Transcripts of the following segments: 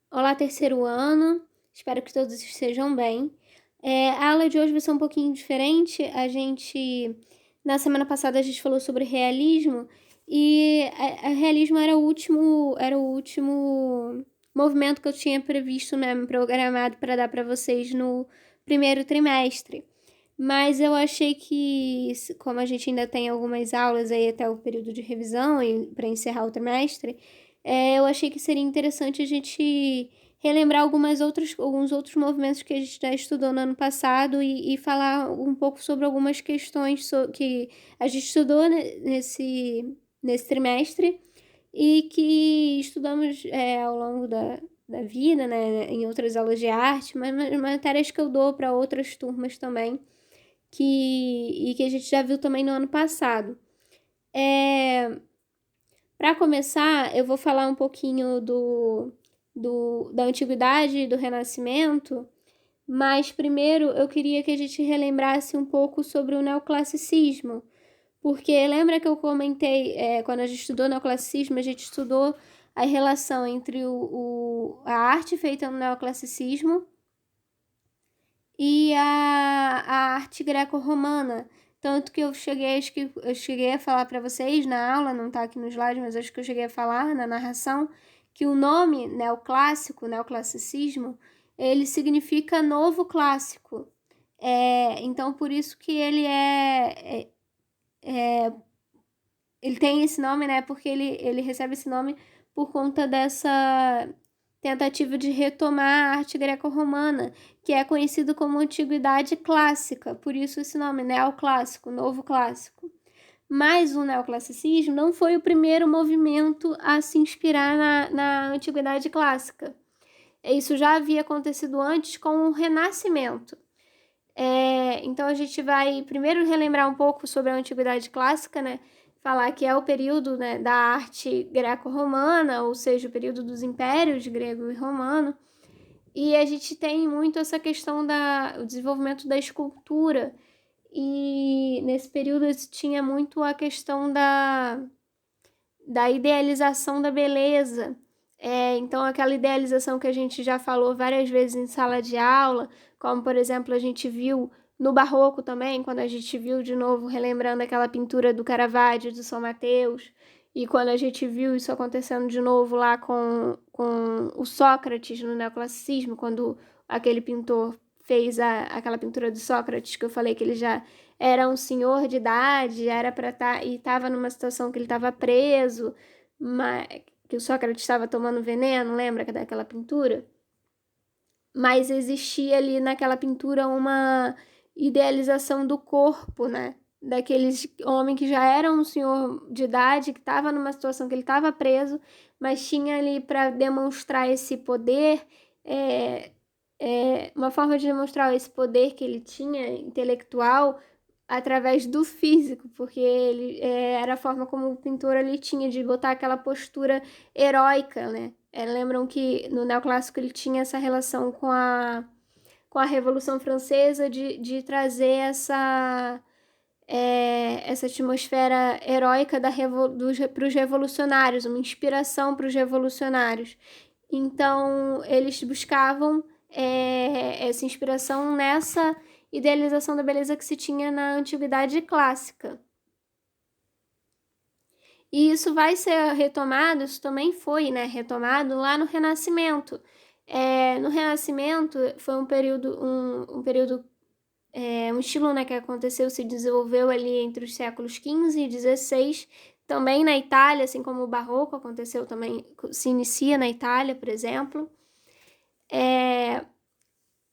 Olá, terceiro ano. Espero que todos estejam bem. A aula de hoje vai ser um pouquinho diferente. Na semana passada, a gente falou sobre realismo e realismo era o último movimento que eu tinha previsto, né, programado para dar para vocês no primeiro trimestre. Mas eu achei que, como a gente ainda tem algumas aulas aí até o período de revisão e para encerrar o trimestre, eu achei que seria interessante a gente relembrar alguns outros movimentos que a gente já estudou no ano passado e falar um pouco sobre algumas questões que a gente estudou nesse trimestre e que estudamos ao longo da vida, né, em outras aulas de arte, mas matérias que eu dou para outras turmas também e que a gente já viu também no ano passado. Para começar, eu vou falar um pouquinho da Antiguidade e do Renascimento, mas primeiro eu queria que a gente relembrasse um pouco sobre o neoclassicismo, porque lembra que eu comentei, quando a gente estudou neoclassicismo, a gente estudou a relação entre a arte feita no neoclassicismo e a arte greco-romana. Tanto que acho que eu cheguei a falar para vocês na aula, não está aqui no slide, mas acho que eu cheguei a falar na narração, que o nome neoclássico, neoclassicismo, ele significa novo clássico. Então, por isso que ele tem esse nome, né? Porque ele recebe esse nome por conta dessa tentativa de retomar a arte greco-romana, que é conhecido como Antiguidade Clássica, por isso esse nome, neoclássico, novo clássico. Mas o neoclassicismo não foi o primeiro movimento a se inspirar na Antiguidade Clássica. Isso já havia acontecido antes com o Renascimento. Então a gente vai primeiro relembrar um pouco sobre a Antiguidade Clássica, né? Falar que é o período, né, da arte greco-romana, ou seja, o período dos impérios grego e romano. E a gente tem muito essa questão do desenvolvimento da escultura. E nesse período tinha muito a questão da idealização da beleza. Então, aquela idealização que a gente já falou várias vezes em sala de aula, como, por exemplo, a gente viu no Barroco também, quando a gente viu de novo, relembrando aquela pintura do Caravaggio, de São Mateus, e quando a gente viu isso acontecendo de novo lá com o Sócrates no neoclassicismo, quando aquele pintor fez aquela pintura do Sócrates, que eu falei que ele já era um senhor de idade, era para estar e estava numa situação que ele estava preso, mas, que o Sócrates estava tomando veneno, lembra daquela pintura? Mas existia ali naquela pintura uma idealização do corpo, né? Daqueles homem que já era um senhor de idade, que estava numa situação que ele estava preso, mas tinha ali para demonstrar esse poder, uma forma de demonstrar esse poder que ele tinha intelectual através do físico, porque ele era a forma como o pintor ali tinha de botar aquela postura heróica, né? Lembram que no neoclássico ele tinha essa relação com a Revolução Francesa de trazer essa atmosfera heróica para os revolucionários, uma inspiração para os revolucionários. Então, eles buscavam essa inspiração nessa idealização da beleza que se tinha na Antiguidade Clássica. E isso vai ser retomado, isso também foi, né, retomado lá no Renascimento. No Renascimento foi um estilo, né, que aconteceu, se desenvolveu ali entre os séculos XV e XVI, também na Itália, assim como o Barroco aconteceu também, se inicia na Itália, por exemplo.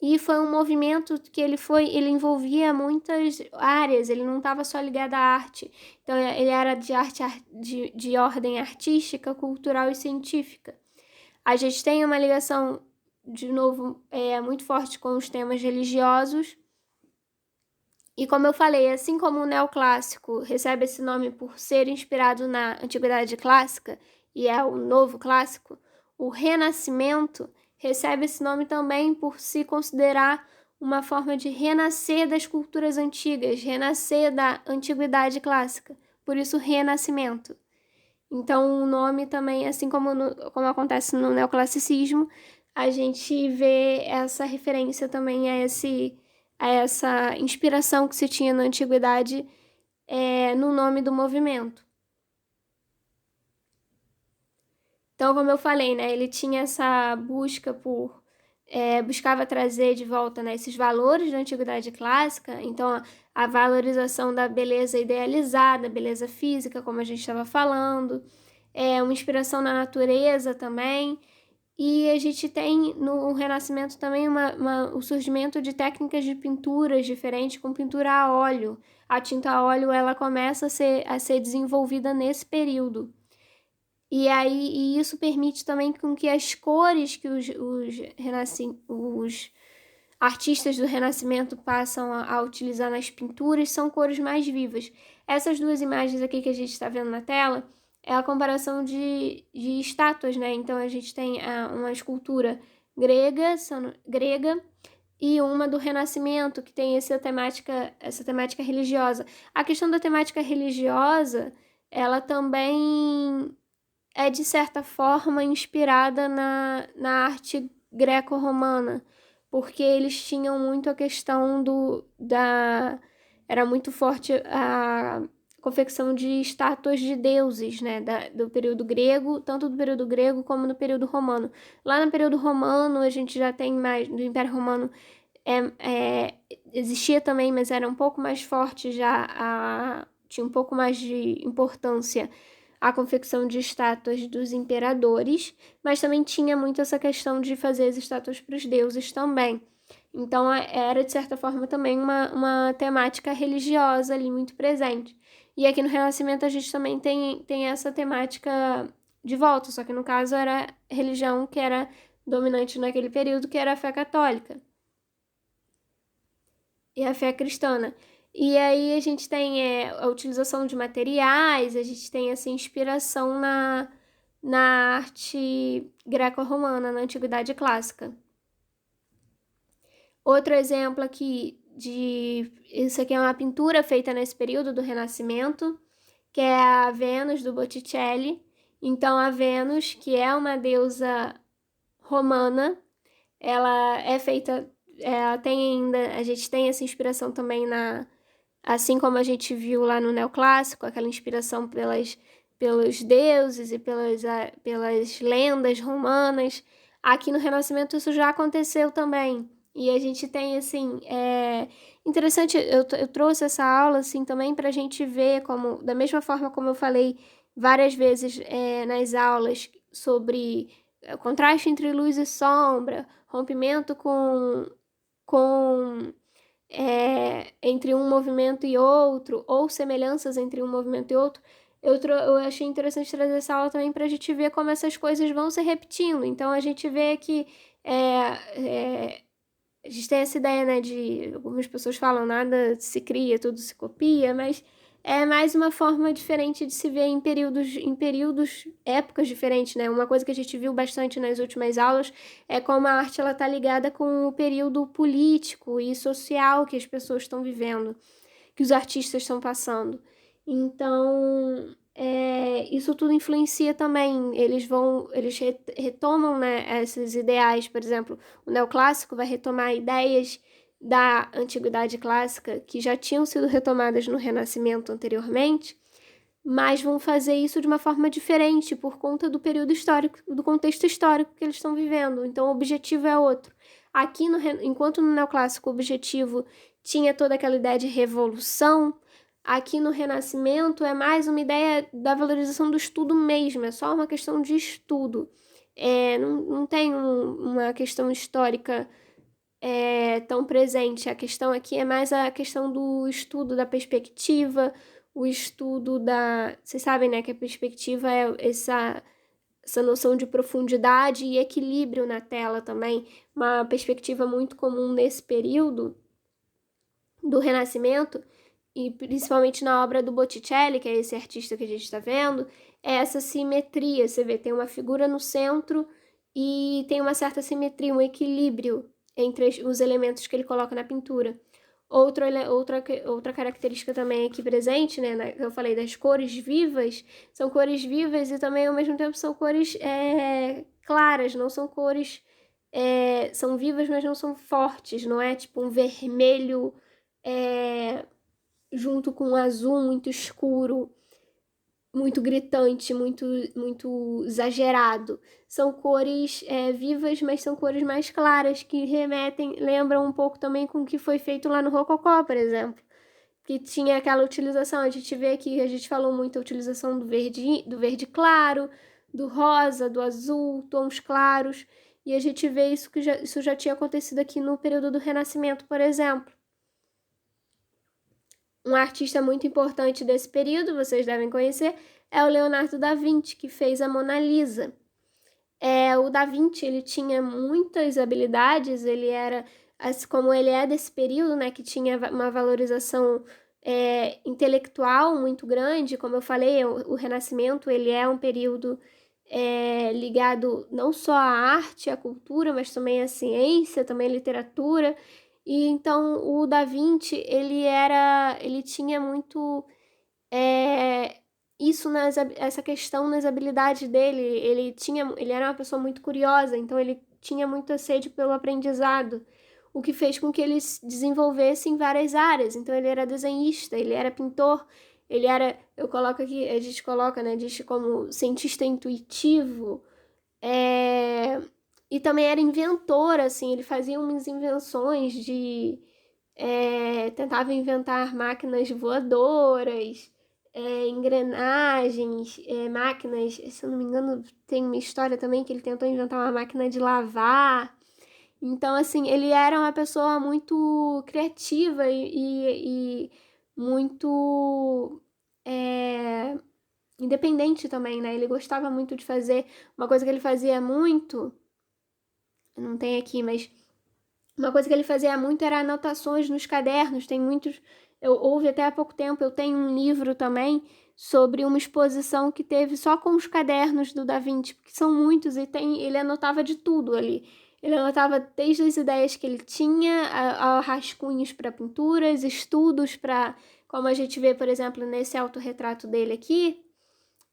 E foi um movimento que ele envolvia muitas áreas, ele não estava só ligado à arte. Então, ele era de ordem artística, cultural e científica. A gente tem uma ligação, de novo, muito forte com os temas religiosos. E como eu falei, assim como o neoclássico recebe esse nome por ser inspirado na Antiguidade Clássica, e é o novo clássico, o Renascimento recebe esse nome também por se considerar uma forma de renascer das culturas antigas, renascer da Antiguidade Clássica. Por isso, Renascimento. Então, o nome também, assim como acontece no neoclassicismo, a gente vê essa referência também a essa inspiração que se tinha na antiguidade no nome do movimento. Então, como eu falei, né, ele tinha essa busca buscava trazer de volta, né, esses valores da antiguidade clássica, então a valorização da beleza idealizada, beleza física, como a gente estava falando, uma inspiração na natureza também, e a gente tem no Renascimento também o surgimento de técnicas de pinturas diferentes, com pintura a óleo. A tinta a óleo ela começa a ser desenvolvida nesse período. E isso permite também com que as cores que os artistas do Renascimento passam a utilizar nas pinturas são cores mais vivas. Essas duas imagens aqui que a gente está vendo na tela é a comparação de estátuas, né? Então a gente tem uma escultura grega e uma do Renascimento, que tem essa temática religiosa. A questão da temática religiosa, ela também é, de certa forma, inspirada na arte greco-romana, porque eles tinham muito a questão era muito forte a confecção de estátuas de deuses, né, do período grego, tanto do período grego como no período romano. Lá no período romano, a gente já tem mais, do Império Romano, existia também, mas era um pouco mais forte tinha um pouco mais de importância a confecção de estátuas dos imperadores, mas também tinha muito essa questão de fazer as estátuas para os deuses também. Então era, de certa forma, também uma temática religiosa ali muito presente. E aqui no Renascimento a gente também tem essa temática de volta, só que no caso era a religião que era dominante naquele período, que era a fé católica e a fé cristã. E aí a gente tem a utilização de materiais, a gente tem essa inspiração na arte greco-romana, na Antiguidade Clássica. Outro exemplo aqui isso aqui é uma pintura feita nesse período do Renascimento, que é a Vênus do Botticelli. Então a Vênus, que é uma deusa romana, ela é feita, ela tem ainda, a gente tem essa inspiração também assim como a gente viu lá no neoclássico, aquela inspiração pelos deuses e pelas lendas romanas. Aqui no Renascimento isso já aconteceu também. E a gente tem, assim, interessante, eu trouxe essa aula, assim, também para a gente ver como, da mesma forma como eu falei várias vezes nas aulas sobre o contraste entre luz e sombra, rompimento com entre um movimento e outro, ou semelhanças entre um movimento e outro, eu achei interessante trazer essa aula também para a gente ver como essas coisas vão se repetindo. Então, a gente vê que a gente tem essa ideia, né, de algumas pessoas falam nada se cria, tudo se copia, mas é mais uma forma diferente de se ver em períodos, épocas diferentes, né? Uma coisa que a gente viu bastante nas últimas aulas é como a arte ela tá ligada com o período político e social que as pessoas estão vivendo, que os artistas estão passando. Então, isso tudo influencia também. Eles retomam, né, esses ideais, por exemplo, o neoclássico vai retomar ideias da antiguidade clássica que já tinham sido retomadas no Renascimento anteriormente, mas vão fazer isso de uma forma diferente por conta do período histórico, do contexto histórico que eles estão vivendo. Então, o objetivo é outro. Aqui, enquanto no neoclássico o objetivo tinha toda aquela ideia de revolução, aqui no Renascimento é mais uma ideia da valorização do estudo mesmo, é só uma questão de estudo. Não tem uma questão histórica tão presente. A questão aqui é mais a questão do estudo da perspectiva, o estudo da... Vocês sabem, né, que a perspectiva é essa noção de profundidade e equilíbrio na tela também, uma perspectiva muito comum nesse período do Renascimento, e principalmente na obra do Botticelli, que é esse artista que a gente está vendo, é essa simetria. Você vê, tem uma figura no centro e tem uma certa simetria, um equilíbrio entre os elementos que ele coloca na pintura. Outra característica também aqui presente, né, que eu falei das cores vivas, são cores vivas e também ao mesmo tempo são cores claras, não são cores são vivas, mas não são fortes, não é tipo um vermelho junto com um azul muito escuro, muito gritante, muito exagerado. São cores vivas, mas são cores mais claras, que lembram um pouco também com o que foi feito lá no Rococó, por exemplo. Que tinha aquela utilização, a gente vê aqui, a gente falou muito a utilização do verde claro, do rosa, do azul, tons claros, e a gente vê isso já tinha acontecido aqui no período do Renascimento, por exemplo. Um artista muito importante desse período, vocês devem conhecer, é o Leonardo da Vinci, que fez a Mona Lisa. O da Vinci, ele tinha muitas habilidades, ele era, assim como ele é desse período, né, que tinha uma valorização intelectual muito grande, como eu falei, o Renascimento, ele é um período ligado não só à arte, à cultura, mas também à ciência, também à literatura. E então o Da Vinci, ele tinha muito essa questão nas habilidades dele. Ele era uma pessoa muito curiosa, então ele tinha muita sede pelo aprendizado, o que fez com que ele se desenvolvesse em várias áreas. Então ele era desenhista, ele era pintor, eu coloco aqui, a gente coloca, né, diz como cientista intuitivo, e também era inventor, assim, ele fazia umas invenções tentava inventar máquinas voadoras, engrenagens, máquinas, se eu não me engano, tem uma história também que ele tentou inventar uma máquina de lavar. Então, assim, ele era uma pessoa muito criativa e muito independente também, né? Ele gostava muito de fazer. Uma coisa que ele fazia muito, não tem aqui, mas uma coisa que ele fazia muito era anotações nos cadernos. Tem muitos. Houve até há pouco tempo, eu tenho um livro também sobre uma exposição que teve só com os cadernos do Da Vinci, porque são muitos e ele anotava de tudo ali. Ele anotava desde as ideias que ele tinha, a rascunhos para pinturas, estudos para, como a gente vê, por exemplo, nesse autorretrato dele aqui.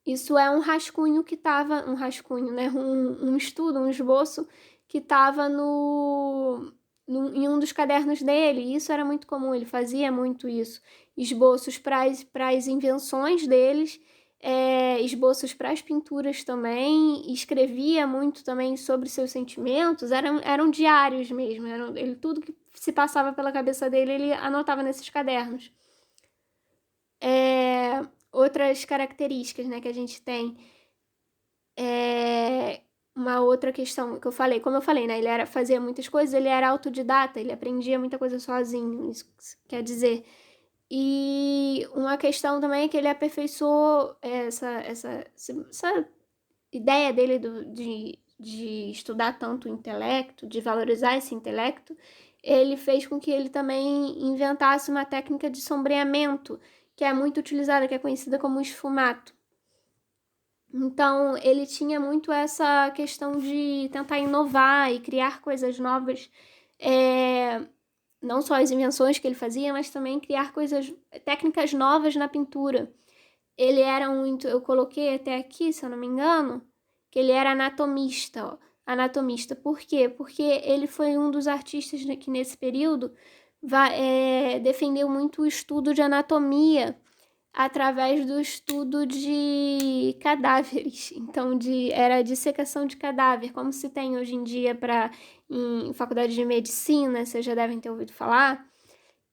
Isso é um rascunho que estava, um rascunho, né? Um estudo, um esboço que estava em um dos cadernos dele. E isso era muito comum, ele fazia muito isso. Esboços para as invenções deles, esboços para as pinturas também, escrevia muito também sobre seus sentimentos, eram diários mesmo, tudo que se passava pela cabeça dele, ele anotava nesses cadernos. Outras características, né, que a gente tem. Uma outra questão que eu falei, como eu falei, né, ele fazia muitas coisas, ele era autodidata, ele aprendia muita coisa sozinho, isso quer dizer. E uma questão também é que ele aperfeiçoou essa ideia dele de estudar tanto o intelecto, de valorizar esse intelecto. Ele fez com que ele também inventasse uma técnica de sombreamento, que é muito utilizada, que é conhecida como esfumato. Então, ele tinha muito essa questão de tentar inovar e criar coisas novas, não só as invenções que ele fazia, mas também criar técnicas novas na pintura. Ele era muito, eu coloquei até aqui, se eu não me engano, que ele era anatomista, ó. Anatomista, por quê? Porque ele foi um dos artistas que nesse período defendeu muito o estudo de anatomia através do estudo de cadáveres. Então, era dissecação de cadáver, como se tem hoje em dia em faculdade de medicina, vocês já devem ter ouvido falar.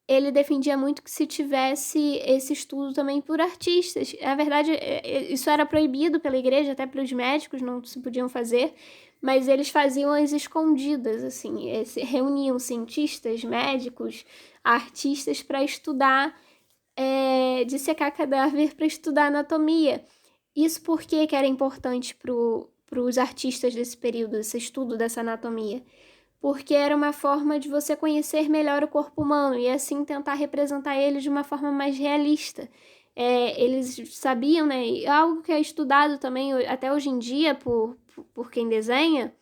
Ele defendia muito que se tivesse esse estudo também por artistas. Na verdade, isso era proibido pela igreja, até para os médicos não se podiam fazer, mas eles faziam as escondidas, assim, reuniam cientistas, médicos, artistas para estudar, dissecar cadáver para estudar anatomia. Isso por que era importante para os artistas desse período, esse estudo dessa anatomia? Porque era uma forma de você conhecer melhor o corpo humano e assim tentar representar ele de uma forma mais realista. Eles sabiam, né? E algo que é estudado também até hoje em dia por quem desenha,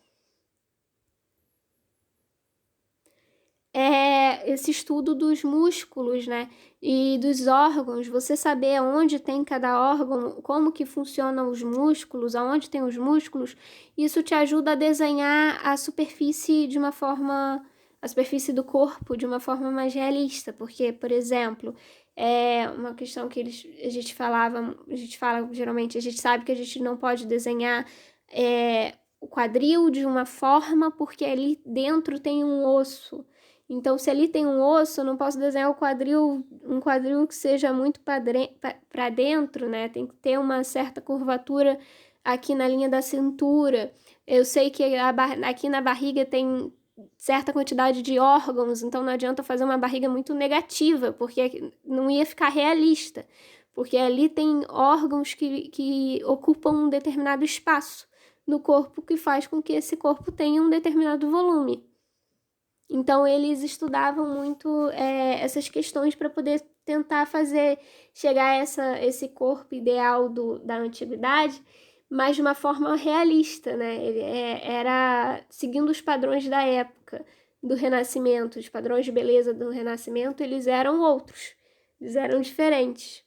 esse estudo dos músculos, né? E dos órgãos, você saber onde tem cada órgão, como que funcionam os músculos, aonde tem os músculos, isso te ajuda a desenhar a superfície de uma forma, a superfície do corpo de uma forma mais realista, porque, por exemplo, é uma questão que a gente fala geralmente, a gente sabe que a gente não pode desenhar o quadril de uma forma porque ali dentro tem um osso. Então, se ali tem um osso, eu não posso desenhar um quadril que seja muito para dentro, né? Tem que ter uma certa curvatura aqui na linha da cintura. Eu sei que aqui na barriga tem certa quantidade de órgãos, então não adianta fazer uma barriga muito negativa, porque não ia ficar realista. Porque ali tem órgãos que ocupam um determinado espaço no corpo que faz com que esse corpo tenha um determinado volume. Então, eles estudavam muito essas questões para poder tentar chegar a esse corpo ideal da antiguidade, mas de uma forma realista, né? Ele era seguindo os padrões da época do Renascimento, os padrões de beleza do Renascimento, eles eram outros, eles eram diferentes.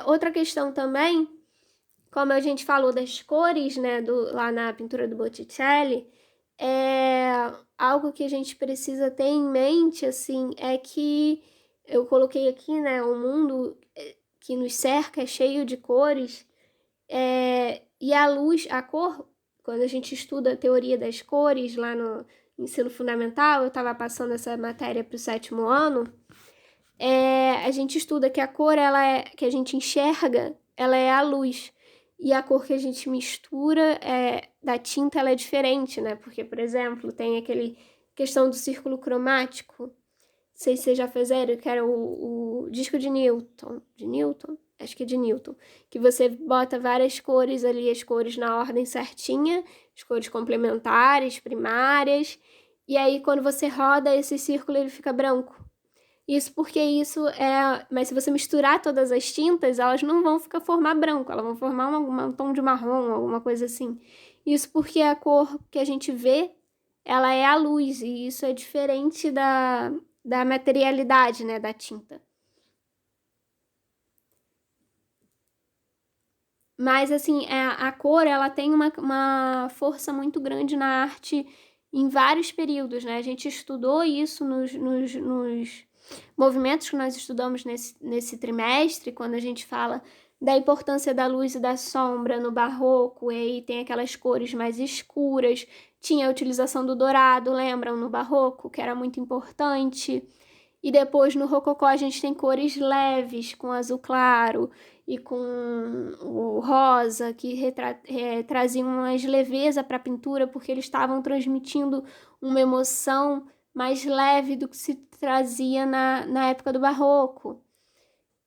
Outra questão também, como a gente falou das cores, né, lá na pintura do Botticelli, algo que a gente precisa ter em mente, assim, é que eu coloquei aqui, né, o mundo que nos cerca é cheio de cores, e a luz, a cor, quando a gente estuda a teoria das cores lá no ensino fundamental, eu estava passando essa matéria para o 7º ano, a gente estuda que a cor, que a gente enxerga, ela é a luz. E a cor que a gente mistura da tinta, ela é diferente, né? Porque, por exemplo, tem aquele questão do círculo cromático. Não sei se vocês já fizeram, que era o disco de Newton. De Newton? Acho que é de Newton. Que você bota várias cores ali, as cores na ordem certinha, as cores complementares, primárias. E aí, quando você roda esse círculo, ele fica branco. Isso porque mas se você misturar todas as tintas, elas não vão formar branco, elas vão formar um tom de marrom, alguma coisa assim. Isso porque a cor que a gente vê, ela é a luz, e isso é diferente da materialidade, né, da tinta. Mas, assim, a cor, ela tem uma força muito grande na arte em vários períodos, né? A gente estudou isso nos movimentos que nós estudamos nesse trimestre, quando a gente fala da importância da luz e da sombra no barroco, e aí tem aquelas cores mais escuras, tinha a utilização do dourado, lembram, no barroco, que era muito importante. E depois no rococó a gente tem cores leves, com azul claro e com o rosa, que traziam mais leveza para a pintura, porque eles estavam transmitindo uma emoção mais leve do que se trazia na época do barroco.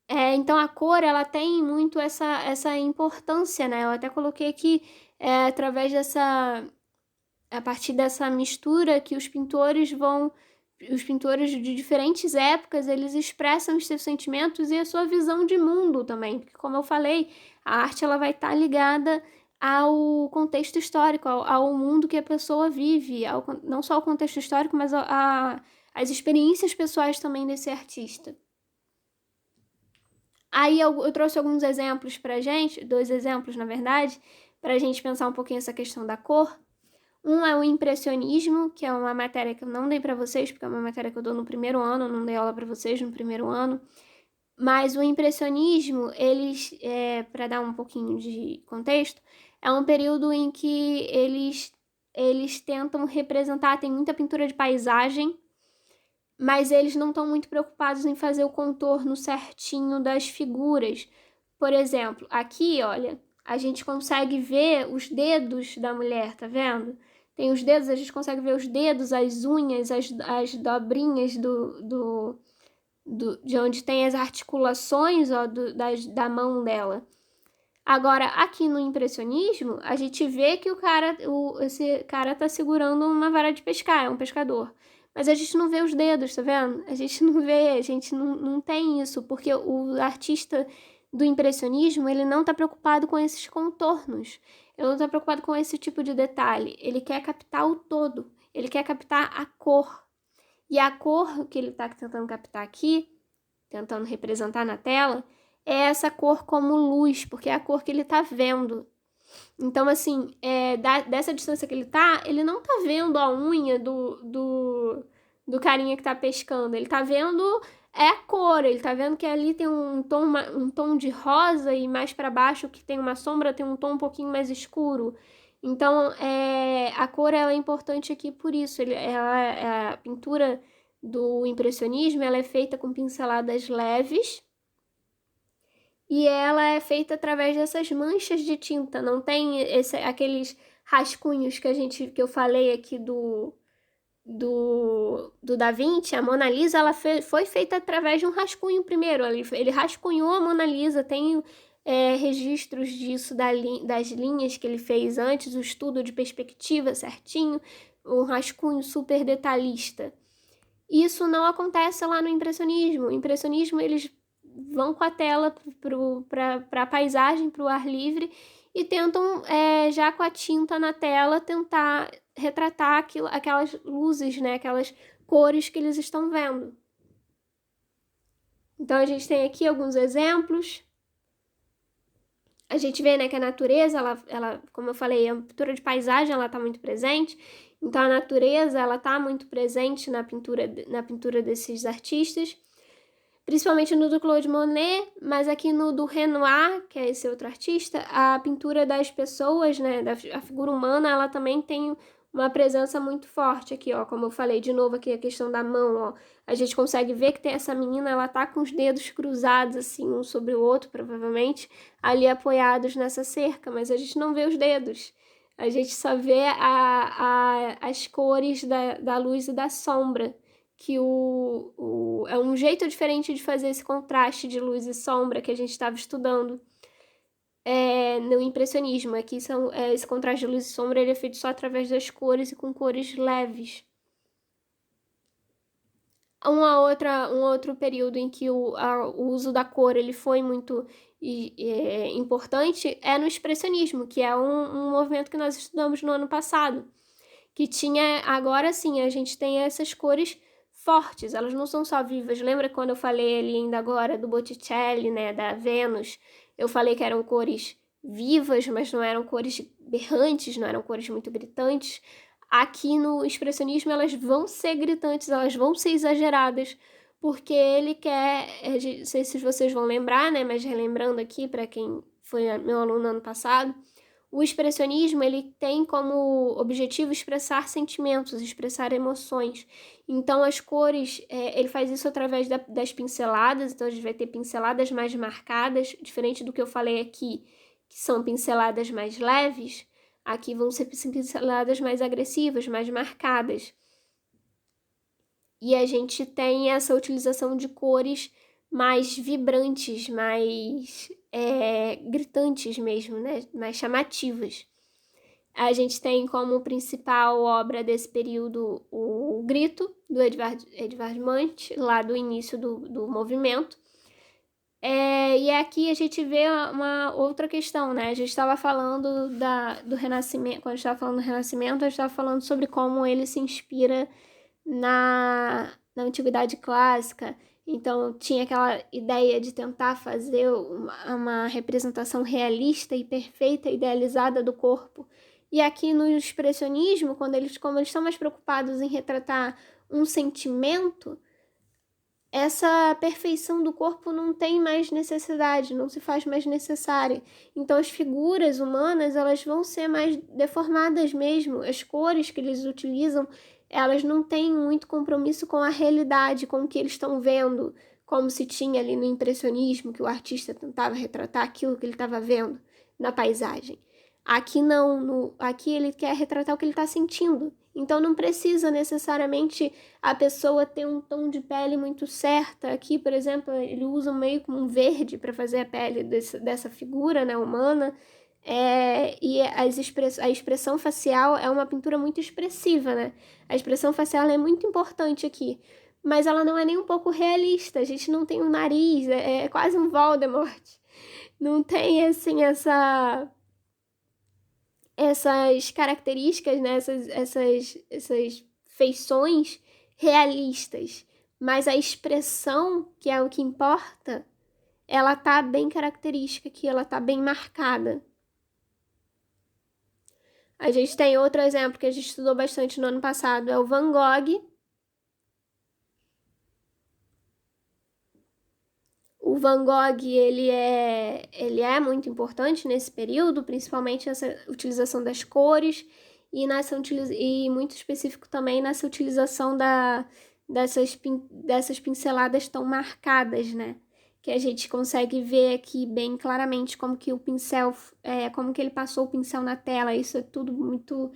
Então a cor, ela tem muito essa importância, né? Eu até coloquei aqui, a partir dessa mistura que os pintores de diferentes épocas, eles expressam os seus sentimentos e a sua visão de mundo também, porque, como eu falei, a arte ela vai estar ligada ao contexto histórico, ao mundo que a pessoa vive, não só ao contexto histórico, mas as experiências pessoais também desse artista. Aí eu trouxe alguns exemplos pra gente, 2 exemplos, na verdade, pra gente pensar um pouquinho essa questão da cor. Um é o impressionismo, que é uma matéria que eu não dei para vocês, porque é uma matéria que eu dou no 1º ano, eu não dei aula para vocês no 1º ano. Mas o impressionismo, para dar um pouquinho de contexto, é um período em que eles tentam representar, tem muita pintura de paisagem, mas eles não estão muito preocupados em fazer o contorno certinho das figuras. Por exemplo, aqui, olha, a gente consegue ver os dedos da mulher, tá vendo? Tem os dedos, a gente consegue ver os dedos, as unhas, as dobrinhas de onde tem as articulações da mão dela. Agora, aqui no impressionismo, a gente vê que esse cara tá segurando uma vara de pescar, é um pescador. Mas a gente não vê os dedos, tá vendo? A gente não vê, a gente não tem isso, porque o artista do impressionismo, ele não tá preocupado com esses contornos. Ele não tá preocupado com esse tipo de detalhe. Ele quer captar o todo. ele quer captar a cor. E a cor que ele está tentando captar aqui, tentando representar na tela, é essa cor como luz, porque é a cor que ele está vendo. Então, assim, dessa distância que ele não tá vendo a unha do carinha que tá pescando. Ele tá vendo a cor, ele tá vendo que ali tem um tom de rosa e mais para baixo que tem uma sombra, tem um tom um pouquinho mais escuro. Então, a cor ela é importante aqui por isso. A pintura do impressionismo ela é feita com pinceladas leves, e ela é feita através dessas manchas de tinta, não tem aqueles rascunhos que eu falei aqui do Da Vinci. A Mona Lisa ela foi feita através de um rascunho primeiro, ele rascunhou a Mona Lisa, tem registros disso das linhas que ele fez antes, o estudo de perspectiva certinho, um rascunho super detalhista. Isso não acontece lá no impressionismo. O impressionismo, eles vão com a tela para a paisagem, para o ar livre, e tentam, já com a tinta na tela, tentar retratar aquelas luzes, né? Aquelas cores que eles estão vendo. Então, a gente tem aqui alguns exemplos. A gente vê, né, que a natureza, ela, como eu falei, a pintura de paisagem, ela está muito presente. Então, a natureza, ela está muito presente na pintura desses artistas, principalmente no do Claude Monet, mas aqui no do Renoir, que é esse outro artista, a pintura das pessoas, né, a figura humana, ela também tem uma presença muito forte aqui, ó, como eu falei, de novo aqui a questão da mão, ó, a gente consegue ver que tem essa menina, ela tá com os dedos cruzados, assim, um sobre o outro, provavelmente, ali apoiados nessa cerca, mas a gente não vê os dedos, a gente só vê as cores da luz e da sombra, que é um jeito diferente de fazer esse contraste de luz e sombra que a gente estava estudando no impressionismo. Aqui esse contraste de luz e sombra ele é feito só através das cores e com cores leves. Um outro período em que o uso da cor ele foi muito importante é no expressionismo, que é um movimento que nós estudamos no ano passado, que tinha, agora sim, a gente tem essas cores fortes, elas não são só vivas. Lembra quando eu falei ali ainda agora do Botticelli, né, da Vênus? Eu falei que eram cores vivas, mas não eram cores berrantes, não eram cores muito gritantes. Aqui no expressionismo elas vão ser gritantes, elas vão ser exageradas, porque ele quer, não sei se vocês vão lembrar, né, mas relembrando aqui para quem foi meu aluno ano passado, o expressionismo ele tem como objetivo expressar sentimentos, expressar emoções. Então as cores, ele faz isso através das pinceladas, então a gente vai ter pinceladas mais marcadas, diferente do que eu falei aqui, que são pinceladas mais leves, aqui vão ser pinceladas mais agressivas, mais marcadas. E a gente tem essa utilização de cores mais vibrantes, mais gritantes mesmo, né? Mais chamativas. A gente tem como principal obra desse período o Grito, do Edvard Munch, lá do início do movimento. E aqui a gente vê uma outra questão, né? A gente estava falando do Renascimento, quando a gente estava falando do Renascimento, a gente estava falando sobre como ele se inspira na Antiguidade Clássica. Então, tinha aquela ideia de tentar fazer uma representação realista e perfeita, idealizada do corpo. E aqui no expressionismo, como eles estão mais preocupados em retratar um sentimento, essa perfeição do corpo não tem mais necessidade, não se faz mais necessária. Então, as figuras humanas, elas vão ser mais deformadas mesmo. As cores que eles utilizam, elas não têm muito compromisso com a realidade, com o que eles estão vendo, como se tinha ali no impressionismo, que o artista tentava retratar aquilo que ele estava vendo na paisagem. Aqui não, aqui ele quer retratar o que ele está sentindo. Então não precisa necessariamente a pessoa ter um tom de pele muito certa. Aqui, por exemplo, ele usa meio como um verde para fazer a pele dessa figura, né, humana. E a expressão facial é uma pintura muito expressiva, né? A expressão facial é muito importante aqui, mas ela não é nem um pouco realista. A gente não tem um nariz, é quase um Voldemort. Não tem, assim, essas características, né, essas feições realistas, mas a expressão, que é o que importa, ela tá bem característica aqui, ela tá bem marcada. A gente tem outro exemplo que a gente estudou bastante no ano passado, é o Van Gogh. O Van Gogh, ele é muito importante nesse período, principalmente nessa utilização das cores e muito específico também nessa utilização dessas pinceladas tão marcadas, né? Que a gente consegue ver aqui bem claramente como que o pincel, como que ele passou o pincel na tela. Isso é tudo muito,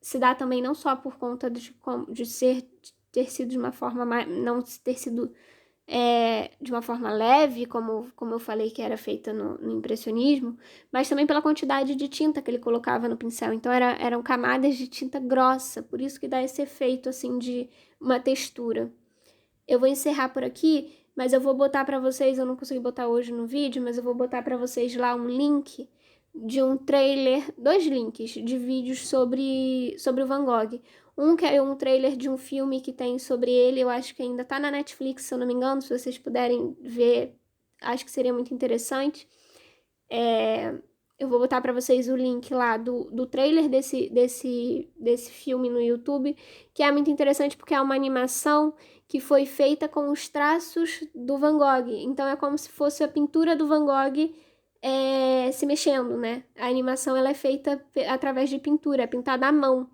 se dá também não só por conta de ter sido de uma forma, não ter sido de uma forma leve, como eu falei que era feita no impressionismo, mas também pela quantidade de tinta que ele colocava no pincel. Então eram camadas de tinta grossa, por isso que dá esse efeito assim de uma textura. Eu vou encerrar por aqui, mas eu vou botar para vocês, eu não consegui botar hoje no vídeo, mas eu vou botar para vocês lá um link de um trailer, 2 links de vídeos sobre o Van Gogh. Um que é um trailer de um filme que tem sobre ele, eu acho que ainda tá na Netflix, se eu não me engano, se vocês puderem ver, acho que seria muito interessante. Eu vou botar para vocês o link lá do trailer desse filme no YouTube, que é muito interessante porque é uma animação que foi feita com os traços do Van Gogh. Então é como se fosse a pintura do Van Gogh se mexendo, né? A animação ela é feita através de pintura, é pintada à mão.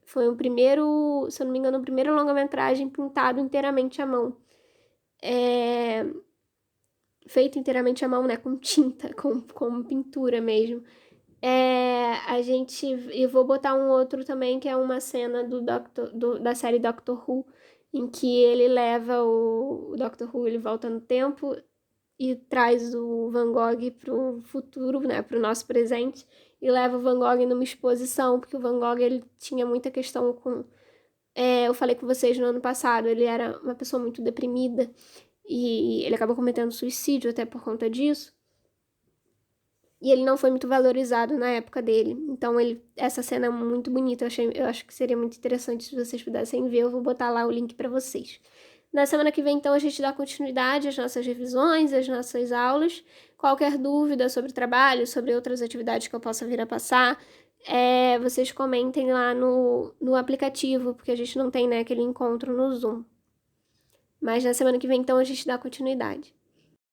Foi o primeiro, se eu não me engano, o primeiro longa-metragem pintado inteiramente à mão. Feito inteiramente à mão, né? Com tinta, com pintura mesmo. Eu vou botar um outro também, que é uma cena da série Doctor Who, em que ele leva o Doctor Who, ele volta no tempo e traz o Van Gogh pro futuro, né, pro nosso presente, e leva o Van Gogh numa exposição, porque o Van Gogh, ele tinha muita questão com... eu falei com vocês no ano passado, ele era uma pessoa muito deprimida, e ele acabou cometendo suicídio até por conta disso, e ele não foi muito valorizado na época dele. Então, essa cena é muito bonita, eu acho que seria muito interessante se vocês pudessem ver, eu vou botar lá o link para vocês. Na semana que vem, então, a gente dá continuidade às nossas revisões, às nossas aulas. Qualquer dúvida sobre o trabalho, sobre outras atividades que eu possa vir a passar, vocês comentem lá no aplicativo, porque a gente não tem, né, aquele encontro no Zoom. Mas na semana que vem, então, a gente dá continuidade.